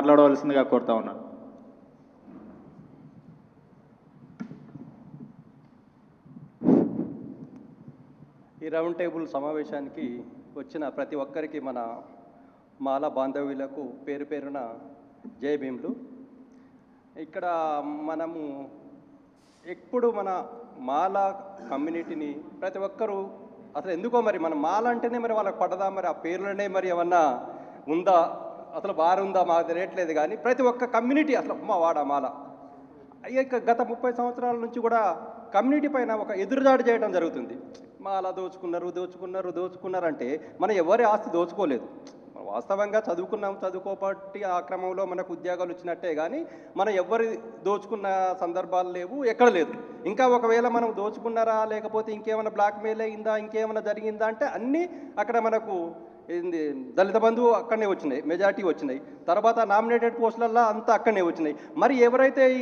మాట్లాడవలసిందిగా కోరుతా ఉన్నాను. ఈ రౌండ్ టేబుల్ సమావేశానికి వచ్చిన ప్రతి ఒక్కరికి మన మాల బాంధవ్యులకు పేరు పేరున జై భీములు. ఇక్కడ మనము ఎప్పుడు మన మాల కమ్యూనిటీని ప్రతి ఒక్కరూ అసలు ఎందుకో మరి మన మాల అంటేనే మరి వాళ్ళకి పడదా, మరి ఆ పేర్లనే మరి ఏమన్నా ఉందా, అసలు బారుందా మాకు తెలియట్లేదు. కానీ ప్రతి ఒక్క కమ్యూనిటీ అసలు మా వాడ మాల ఇక గత 30 సంవత్సరాల నుంచి కూడా కమ్యూనిటీ పైన ఒక ఎదురుదాడి చేయడం జరుగుతుంది. మాల దోచుకున్నారు అంటే మనం ఎవరి ఆస్తి దోచుకోలేదు. వాస్తవంగా చదువుకోబట్టి ఆ క్రమంలో మనకు ఉద్యోగాలు వచ్చినట్టే కానీ మనం ఎవరి దోచుకున్న సందర్భాలు లేవు, ఎక్కడ లేదు. ఇంకా ఒకవేళ మనం దోచుకున్నారా లేకపోతే ఇంకేమైనా బ్లాక్మెయిల్ అయిందా ఇంకేమైనా జరిగిందా అంటే అన్నీ అక్కడ మనకు దళిత బంధువు అక్కడనే వచ్చినాయి, మెజార్టీ వచ్చినాయి. తర్వాత నామినేటెడ్ పోస్టులల్లో అంతా అక్కడనే వచ్చినాయి. మరి ఎవరైతే ఈ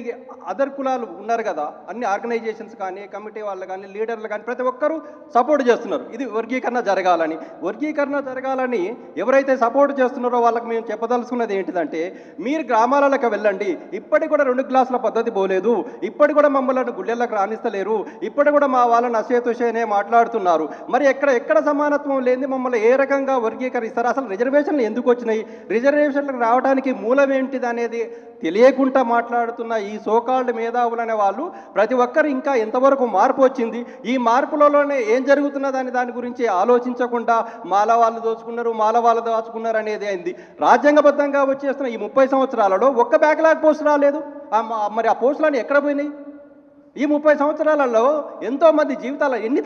అదర్ కులాలు ఉన్నారు కదా, అన్ని ఆర్గనైజేషన్స్ కానీ కమిటీ వాళ్ళు కానీ లీడర్లు కానీ ప్రతి ఒక్కరూ సపోర్ట్ చేస్తున్నారు ఇది వర్గీకరణ జరగాలని. ఎవరైతే సపోర్ట్ చేస్తున్నారో వాళ్ళకి మేము చెప్పదలుచుకున్నది ఏంటిదంటే, మీరు గ్రామాలకు వెళ్ళండి. ఇప్పటికి కూడా 2 గ్లాసుల పద్ధతి పోలేదు, ఇప్పటికి కూడా మమ్మల్ని గుళ్ళెళ్ళకు రాణిస్తలేరు, ఇప్పటికి కూడా మా వాళ్ళని అసేతుషేనే మాట్లాడుతున్నారు. మరి ఎక్కడ సమానత్వం లేని మమ్మల్ని ఏ రకంగా వర్గీకరిస్తారు? అసలు రిజర్వేషన్లు ఎందుకు వచ్చినాయి, రిజర్వేషన్లకు రావడానికి మూలం ఏంటిది అనేది తెలియకుండా మాట్లాడుతున్న ఈ సోకాల్డ్ మేధావులనే వాళ్ళు ప్రతి ఒక్కరు ఇంకా ఎంతవరకు మార్పు వచ్చింది, ఈ మార్పులలోనే ఏం జరుగుతున్నదని దాని గురించి ఆలోచించకుండా మాల వాళ్ళు దోచుకున్నారు అనేది అయింది. రాజ్యాంగబద్ధంగా వచ్చేస్తున్న ఈ 30 సంవత్సరాలలో ఒక్క బ్యాక్లాగ్ పోస్ట్ రాలేదు. మరి ఆ పోస్టులన్నీ ఎక్కడ పోయినాయి? ఈ 30 సంవత్సరాలలో ఎంతోమంది జీవితాలు ఎన్ని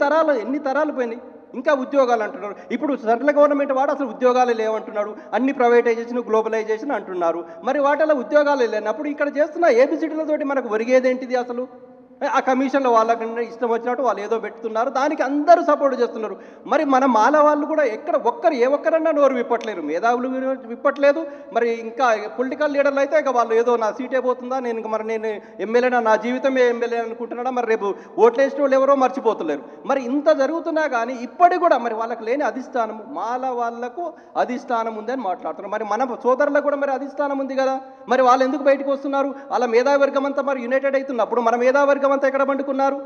తరాలు పోయినాయి. ఇంకా ఉద్యోగాలు అంటున్నారు. ఇప్పుడు సెంట్రల్ గవర్నమెంట్ వాడు అసలు ఉద్యోగాలు లేవంటున్నాడు, అన్ని ప్రైవేటైజేషన్ గ్లోబలైజేషన్ అంటున్నారు. మరి వాటిలో ఉద్యోగాలు లేనప్పుడు ఇక్కడ చేస్తున్న ఏబిసిటీలతోటి మనకు ఒరిగేదేంటిది? అసలు ఆ కమిషన్లో వాళ్ళకన్నా ఇష్టం వచ్చినట్టు వాళ్ళు ఏదో పెడుతున్నారు, దానికి అందరూ సపోర్ట్ చేస్తున్నారు. మరి మన మాల వాళ్ళు కూడా ఏ ఒక్కరన్నా నోరు విప్పట్లేరు, మేధావులు విప్పట్లేదు. మరి ఇంకా పొలిటికల్ లీడర్లు అయితే ఇక వాళ్ళు ఏదో నా సీటే పోతుందా, నేను ఎమ్మెల్యేనా, నా జీవితమే ఎమ్మెల్యే అనుకుంటున్నాడా, మరి రేపు ఓట్లేసిన వాళ్ళు ఎవరో మర్చిపోతులేరు. మరి ఇంత జరుగుతున్నా కానీ ఇప్పటికి కూడా మరి వాళ్ళకి లేని అధిష్టానం, మాల వాళ్లకు అధిష్టానం ఉందని మాట్లాడుతున్నారు. మరి మన సోదరులకు కూడా మరి అధిష్టానం ఉంది కదా, మరి వాళ్ళు ఎందుకు బయటకు వస్తున్నారు? వాళ్ళ మేధావర్గం అంతా మరి యునైటెడ్ అవుతున్నప్పుడు మన మేధావర్గం అంతా ఎక్కడ పండుకున్నారు?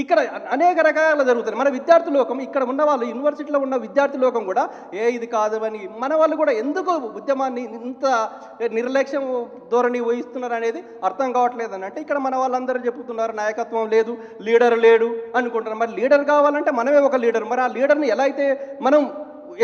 ఇక్కడ అనేక రకాల జరుగుతుంది. మన విద్యార్థి లోకం, ఇక్కడ ఉన్న వాళ్ళు యూనివర్సిటీలో ఉన్న విద్యార్థి లోకం కూడా ఇది కాదు అని మన వాళ్ళు కూడా ఎందుకు ఉద్యమాన్ని ఇంత నిర్లక్ష్యం ధోరణి వహిస్తున్నారు అనేది అర్థం కావట్లేదు. అని అంటే ఇక్కడ మన వాళ్ళందరూ చెప్తున్నారు నాయకత్వం లేదు, లీడర్ లేడు అనుకుంటున్నారు. మరి లీడర్ కావాలంటే మనమే ఒక లీడర్. మరి ఆ లీడర్ని ఎలా అయితే మనం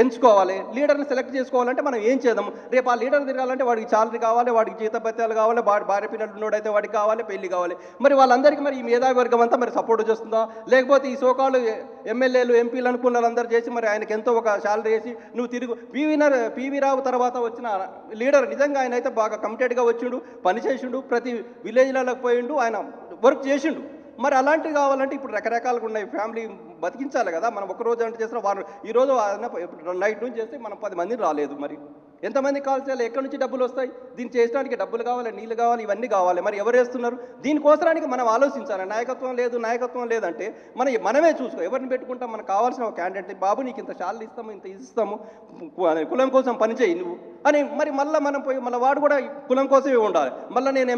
ఎంచుకోవాలి, లీడర్ని సెలెక్ట్ చేసుకోవాలంటే మనం ఏం చేద్దాం? రేపు ఆ లీడర్ తిరగాలంటే వాడికి శాలరీ కావాలి, వాడికి జీతభత్యాలు కావాలి, భార్య పిల్లలు ఉన్నోడైతే వాడికి కావాలి, పెళ్లి కావాలి. మరి వాళ్ళందరికీ మరి ఈ మేధావి వర్గం అంతా మరి సపోర్ట్ చేస్తుందా? లేకపోతే ఈ సోకాలు ఎమ్మెల్యేలు ఎంపీలు అనుకున్న వాళ్ళందరూ చేసి మరి ఆయనకి ఎంతో ఒక శాలరీ వేసి నువ్వు తిరుగు పివి రావు తర్వాత వచ్చిన లీడర్ నిజంగా ఆయన అయితే బాగా కమిటెడ్గా వచ్చిండు, పని చేసిండు, ప్రతి విలేజ్లకు పోయిండు, ఆయన వర్క్ చేసిండు. మరి అలాంటివి కావాలంటే ఇప్పుడు రకరకాలుగా ఉన్నాయి. ఫ్యామిలీ బతికించాలి కదా. మనం ఒకరోజు అంటే చేసిన వారు ఈరోజు నైట్ నుంచి చేస్తే మనం 10 మందిని రాలేదు. మరి ఎంతమంది కాల్ చేయాలి? ఎక్కడి నుంచి డబ్బులు వస్తాయి? దీన్ని చేయడానికి డబ్బులు కావాలి, నీళ్ళు కావాలి, ఇవన్నీ కావాలి. మరి ఎవరు వేస్తున్నారు? దీనికోసరానికి మనం ఆలోచించాలి. నాయకత్వం లేదంటే మనమే చూసుకో, ఎవరిని పెట్టుకుంటాం? మనకు కావాల్సిన ఒక క్యాండిడేట్, బాబు నీకు ఇంత శాలరీ ఇస్తాము, ఇంత ఇస్తాము, కులం కోసం పనిచేయి నువ్వు అని. మరి మళ్ళీ మనం పోయి మళ్ళీ వాడు కూడా కులం కోసమే ఉండాలి. మళ్ళీ నేను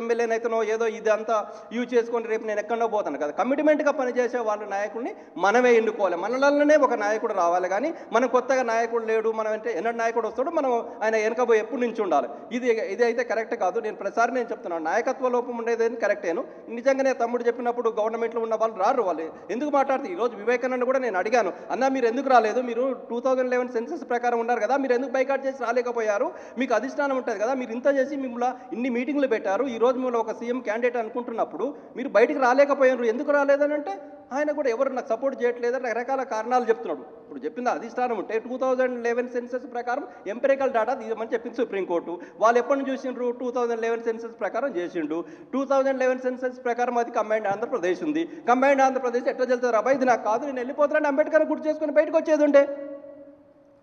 ఎమ్మెల్యేనైతేనో ఏదో ఇది అంతా యూజ్ చేసుకొని రేపు నేను ఎక్కడో పోతాను కదా. కమిట్మెంట్గా పనిచేసే వాళ్ళు నాయకుడిని మనమే ఎన్నుకోవాలి. మనలోనే ఒక నాయకుడు రావాలి. కానీ మనం కొత్తగా నాయకుడు లేడు, మనం అంటే ఎన్నడు నాయకుడు వస్తాడు, మనం ఆయన వెనకపోయి ఎప్పుడు నుంచి ఉండాలి. ఇది అయితే కరెక్ట్ కాదు. నేను ప్రతిసారి నేను చెప్తున్నాను, నాయకత్వ లోపం ఉండేది కరెక్టేను. నిజంగానే తమ్ముడు చెప్పినప్పుడు గవర్నమెంట్లో ఉన్న వాళ్ళు రారు. వాళ్ళు ఎందుకు మాట్లాడుతూ ఈరోజు వివేకానంద కూడా నేను అడిగాను, అన్న మీరు ఎందుకు రాలేదు? మీరు 2011 సెన్సస్ ప్రకారం ఉన్నారు కదా, మీరు ఎందుకు బైకాట్ చేసి రాలేకపోయారు? మీకు అధిష్టానం ఉంటుంది కదా, మీరు ఇంత చేసి మిమ్మల్ని ఇన్ని మీటింగ్లు పెట్టారు, ఈరోజు మిమ్మల్ని ఒక సీఎం క్యాండిడేట్ అనుకుంటున్నప్పుడు మీరు బయటికి రాలేకపోయారు, ఎందుకు రాలేదని అంటే ఆయన కూడా ఎవరు నాకు సపోర్ట్ చేయట్లేదని రకరకాల కారణాలు చెప్తున్నాడు. ఇప్పుడు చెప్పింది అధిష్టానం ఉంటే 2011 సెన్సస్ ప్రకారం ఎంపెరికల్ డేటా తీయమని చెప్పింది సుప్రీంకోర్టు. వాళ్ళు ఎప్పటి నుంచి చూసిండ్రు? 2011 సెన్సస్ ప్రకారం చేసిండు. 2011 సెన్సస్ ప్రకారం అది కంబైన్డ్ ఆంధ్రప్రదేశ్ ఉంది. కంబైన్డ్ ఆంధ్రప్రదేశ్ ఎట్లా చెల్తారు? అబ్బాయి ఇది నాకు కాదు, నేను వెళ్ళిపోతున్నాను, అంబేద్కర్ గుర్తు చేసుకుని బయటకు వచ్చేది ఉండే.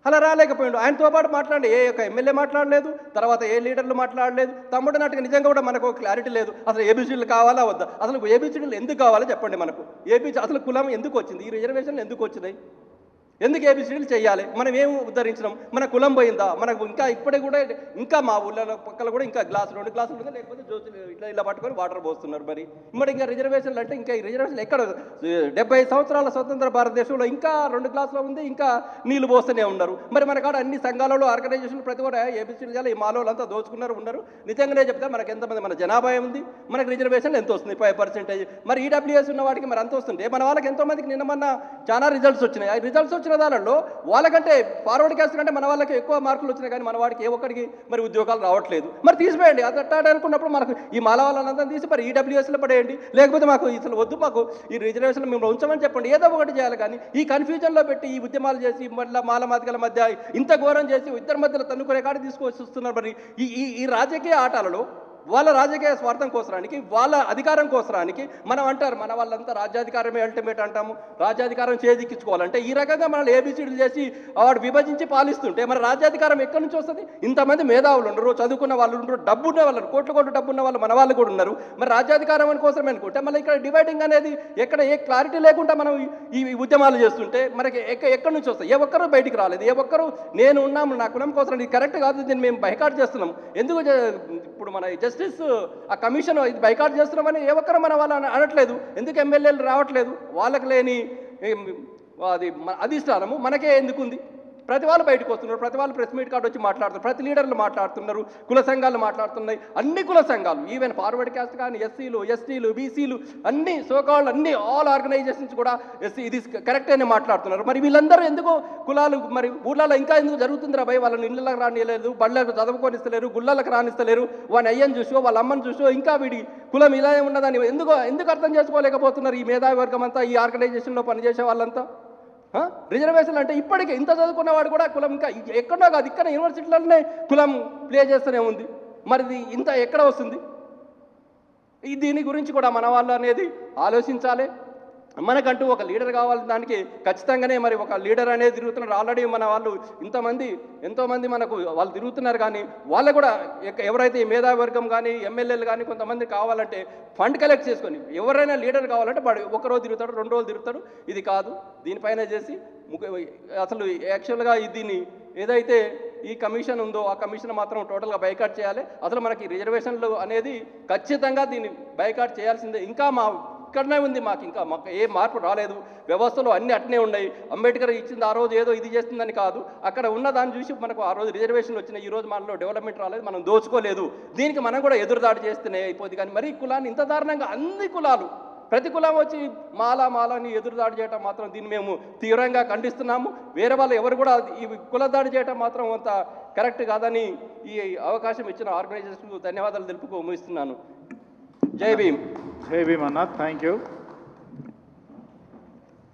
అలా రాలేకపోయాడు. ఆయనతో పాటు మాట్లాడండి, ఏ యొక్క ఎమ్మెల్యే మాట్లాడలేదు, తర్వాత ఏ లీడర్లు మాట్లాడలేదు. తమ్ముడు నాటికి నిజంగా కూడా మనకు క్లారిటీ లేదు. అసలు ఏబిసిడీలు కావాలా వద్దా? అసలు ఏబిసిడీలు ఎందుకు కావాలో చెప్పండి. మనకు అసలు కులం ఎందుకు వచ్చింది? ఈ రిజర్వేషన్లు ఎందుకు వచ్చినాయి? ఎందుకు ఏబిసిడీలు చేయాలి? మనం ఏం ఉద్ధరించినాం? మన కులం పోయిందా? మనకు ఇంకా ఇప్పటికి కూడా ఇంకా మా ఊళ్ళో పక్కల కూడా ఇంకా గ్లాసు 2 గ్లాసులు ఉందా, లేకపోతే జ్యోతులు ఇలా పట్టుకొని వాటర్ పోస్తున్నారు. మరి ఇంకా రిజర్వేషన్లు అంటే ఇంకా ఈ రిజర్వేషన్లు ఎక్కడ? 70 సంవత్సరాల స్వతంత్ర భారతదేశంలో ఇంకా 2 గ్లాసులు ఉంది, ఇంకా నీళ్లు పోస్తూనే ఉన్నారు. మరి మన కాడ అన్ని సంఘాలలో ఆర్గనైజేషన్లు ప్రతి కూడా ఏబిసిడీలు చేయాలి. ఈ మాలో అంతా దోచుకున్నారు ఉన్నారు. నిజంగానే చెప్తే మనకు ఎంతమంది మన జనాభా ఉంది, మనకు రిజర్వేషన్లు ఎంత వస్తుంది? 5%. మరి ఈడబ్ల్యూఎస్ ఉన్న వాటికి మరి అంత వస్తుంది. మన వాళ్ళకి ఎంతోమందికి నిన్న మొన్న చాలా రిజల్ట్స్ వచ్చినాయి. ఆ రిజల్ట్స్ వచ్చిన దానిలో వాళ్ళకంటే ఫార్వర్డ్ క్యాస్ట్ కంటే మన వాళ్ళకి ఎక్కువ మార్కులు వచ్చినాయి, కానీ మన వాడికి ఏ ఒక్కడికి మరి ఉద్యోగాలు రావట్లేదు. మరి తీసివేయండి. అట్లా అనుకున్నప్పుడు మనకు ఈ మాల వాళ్ళంతా తీసి మరి ఈడబ్ల్యూఎస్లో పడేయండి, లేకపోతే మాకు అసలు వద్దు, మాకు ఈ రిజర్వేషన్లు మేము ఉంచమని చెప్పండి. ఏదో ఒకటి చేయాలి. కానీ ఈ కన్ఫ్యూజన్లో పెట్టి ఈ ఉద్యమాలు చేసి మళ్ళీ మాల మాదిగల మధ్య ఇంత ఘోరం చేసి ఇద్దరి మధ్యలో తన్నుకునే కాడ తీసుకొచ్చి వస్తున్నారు. మరి ఈ రాజకీయ ఆటలలో వాళ్ళ రాజకీయ స్వార్థం కోసరానికి, వాళ్ళ అధికారం కోసరానికి మనం అంటారు మన వాళ్ళంతా రాజ్యాధికారమే అల్టిమేట్ అంటాము. రాజ్యాధికారం చేజిక్కించుకోవాలంటే ఈ రకంగా మనల్ని ఏబిసిడీలు చేసి వాడు విభజించి పాలిస్తుంటే మరి రాజ్యాధికారం ఎక్కడి నుంచి వస్తుంది? ఇంతమంది మేధావులు ఉండరు, చదువుకున్న వాళ్ళు ఉండరు, డబ్బు ఉన్న వాళ్ళు, కోట్ల డబ్బు ఉన్న వాళ్ళు మన వాళ్ళు కూడా ఉన్నారు. మరి రాజ్యాధికారం కోసమే అనుకుంటే మళ్ళీ ఇక్కడ డివైడింగ్ అనేది ఎక్కడ ఏ క్లారిటీ లేకుండా మనం ఈ ఉద్యమాలు చేస్తుంటే మనకి ఎక్కడి నుంచి వస్తాయి? ఏ ఒక్కరు బయటికి రాలేదు. ఏ ఒక్కరు నేను ఉన్నాము నా కులం కోసం, ఇది కరెక్ట్ కాదు, దీన్ని మేము బైకాట్ చేస్తున్నాం. ఎందుకు ఇప్పుడు మన జస్టిస్ ఆ కమిషన్ ఇది బైకాట్ చేస్తున్నామని ఏ ఒక్కరు మన వాళ్ళు అనట్లేదు. ఎందుకు ఎమ్మెల్యేలు రావట్లేదు? వాళ్ళకి లేని అది అధిష్టానము మనకే ఎందుకుంది? ప్రతి వాళ్ళు బయటకు వస్తున్నారు, ప్రతి వాళ్ళు ప్రెస్ మీట్ కార్డు వచ్చి మాట్లాడుతున్నారు, ప్రతి లీడర్లు మాట్లాడుతున్నారు, కుల సంఘాలు మాట్లాడుతున్నాయి, అన్ని కుల సంఘాలు, ఈవెన్ ఫార్వర్డ్ క్యాస్ట్ కానీ ఎస్సీలు, ఎస్టీలు, బీసీలు, అన్ని సోకాళ్ళు అన్ని ఆల్ ఆర్గనైజేషన్స్ కూడా ఇది కరెక్ట్ అని మాట్లాడుతున్నారు. మరి వీళ్ళందరూ ఎందుకో కులాలు మరి ఊళ్ళలో ఇంకా ఎందుకు జరుగుతుందిరా భయ్? వాళ్ళని ఇళ్ళకి రానియలేదు, బళ్ళకు చదువుకొనిస్తలేరు, గుళ్ళలకు రానిస్తలేరు, వాని అయ్యని చూసో వాళ్ళ అమ్మని చూసో ఇంకా వీడి కులం ఇలా ఉన్నదని ఎందుకు అర్థం చేసుకోలేకపోతున్నారు ఈ మేధావి వర్గం అంతా, ఈ ఆర్గనైజేషన్లో పనిచేసే వాళ్ళంతా? రిజర్వేషన్లు అంటే ఇప్పటికే ఇంత చదువుకున్నవాడు కూడా కులం ఇంకా ఎక్కడో కాదు, ఇక్కడ యూనివర్సిటీలలోనే కులం ప్లే చేస్తూనే ఉంది. మరి ఇంత ఎక్కడ వస్తుంది? దీని గురించి కూడా మన వాళ్ళు అనేది ఆలోచించాలి. మనకంటూ ఒక లీడర్ కావాలి, దానికి ఖచ్చితంగానే మరి ఒక లీడర్ అనేది తిరుగుతున్నారు. ఆల్రెడీ మన వాళ్ళు ఎంతోమంది మనకు వాళ్ళు తిరుగుతున్నారు. కానీ వాళ్ళు కూడా ఎవరైతే ఈ మేధావర్గం కానీ ఎమ్మెల్యేలు కానీ కొంతమంది కావాలంటే ఫండ్ కలెక్ట్ చేసుకొని ఎవరైనా లీడర్ కావాలంటే వాడు ఒకరోజు తిరుగుతాడు, 2 రోజులు తిరుగుతాడు. ఇది కాదు, దీనిపైన చేసి అసలు యాక్చువల్గా దీన్ని ఏదైతే ఈ కమిషన్ ఉందో ఆ కమిషన్ మాత్రం టోటల్గా బైకాట్ చేయాలి. అసలు మనకి రిజర్వేషన్లు అనేది ఖచ్చితంగా దీన్ని బైకాట్ చేయాల్సిందే. ఇంకా ఇక్కడనే ఉంది, మాకు ఏ మార్పు రాలేదు. వ్యవస్థలో అన్నీ అట్నే ఉన్నాయి. అంబేద్కర్ ఇచ్చింది ఆ రోజు ఏదో ఇది చేస్తుందని కాదు, అక్కడ ఉన్న దాన్ని చూసి మనకు ఆ రోజు రిజర్వేషన్లు వచ్చినాయి, ఈ రోజు మనలో డెవలప్మెంట్ రాలేదు, మనం దోచుకోలేదు. దీనికి మనం కూడా ఎదురుదాడి చేస్తూనే అయిపోతుంది. కానీ మరి కులాన్ని ఇంత దారుణంగా అన్ని కులాలు ప్రతి కులం వచ్చి మాలని ఎదురుదాడి చేయటం మాత్రం దీన్ని మేము తీవ్రంగా ఖండిస్తున్నాము. వేరే వాళ్ళు ఎవరు కూడా ఈ కులదాడి చేయటం మాత్రం అంత కరెక్ట్ కాదని ఈ అవకాశం ఇచ్చిన ఆర్గనైజేషన్కు ధన్యవాదాలు తెలుపుతూ ముగిస్తున్నాను. జై భీమ్. జై భీమ్ అన్న, థ్యాంక్ యూ.